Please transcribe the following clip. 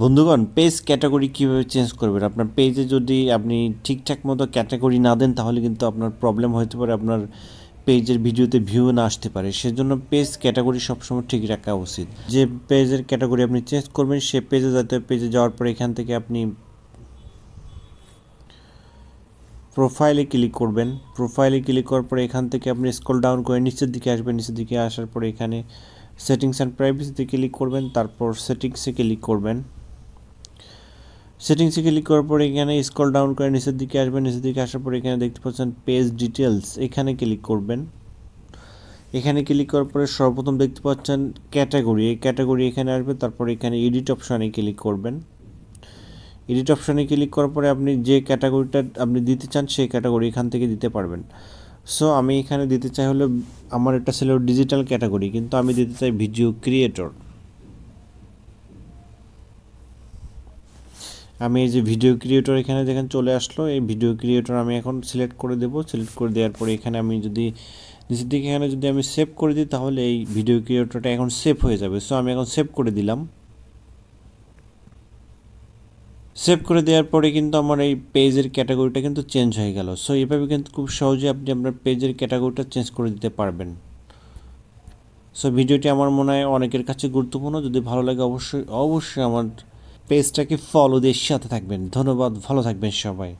বন্ধুগণ, page category কীভাবে change করবেন? আপনার পেজে যদি আপনি ঠিকঠাক মতো ক্যাটাগরি না দেন তাহলে কিন্তু আপনার প্রবলেম হতে পারে, আপনার পেজের ভিডিওতে ভিউ না আসতে পারে। সেজন্য পেজ ক্যাটাগরি সবসময় ঠিক রাখা উচিত। যে পেজের ক্যাটাগরি আপনি চেঞ্জ করবেন সে পেজে পেজে যাওয়ার পরে এখান থেকে আপনি প্রোফাইলে ক্লিক করবেন। প্রোফাইলে ক্লিক করার পরে এখান থেকে আপনি স্ক্রল ডাউন করে নিচের দিকে আসবেন। নিচের দিকে আসার পরে এখানে সেটিংস অ্যান্ড প্রাইভেসিতে ক্লিক করবেন, তারপর সেটিংসে ক্লিক করবেন। সেটিংসে ক্লিক করার পরে এখানে স্ক্রল ডাউন করে নিচের দিকে আসবেন। নিচের দিকে আসার পরে এখানে দেখতে পাচ্ছেন পেজ ডিটেলস, এখানে ক্লিক করবেন। এখানে ক্লিক করার পরে সর্বপ্রথম দেখতে পাচ্ছেন ক্যাটাগরি, এই ক্যাটাগরি এখানে আসবে। তারপরে এখানে এডিট অপশানে ক্লিক করবেন। এডিট অপশানে ক্লিক করার পরে আপনি যে ক্যাটাগরিটা আপনি দিতে চান সেই ক্যাটাগরি এখান থেকে দিতে পারবেন। সো আমি এখানে দিতে চাই হলো, আমার এটা ছিল ডিজিটাল ক্যাটাগরি, কিন্তু আমি দিতে চাই ভিডিও ক্রিয়েটর। আমি এই যে ভিডিও ক্রিয়েটর এখানে দেখেন চলে আসলো, এই ভিডিও ক্রিয়েটর আমি এখন সিলেক্ট করে দেবো। সিলেক্ট করে দেওয়ার পরে এখানে আমি যদি নিচের দিকে এখানে যদি আমি সেভ করে দিই তাহলে এই ভিডিও ক্রিয়েটরটা এখন সেভ হয়ে যাবে। সো আমি এখন সেভ করে দিলাম। সেভ করে দেওয়ার পরে কিন্তু আমার এই পেজের ক্যাটাগরিটা কিন্তু চেঞ্জ হয়ে গেল। সো এইভাবে কিন্তু খুব সহজে আপনি আপনার পেজের ক্যাটাগরিটা চেঞ্জ করে দিতে পারবেন। সো ভিডিওটি আমার মনে হয় অনেকের কাছে গুরুত্বপূর্ণ। যদি ভালো লাগে অবশ্যই অবশ্যই আমার পেজটাকে ফলো দিয়ে সাথে থাকবেন। ধন্যবাদ, ভালো থাকবেন সবাই।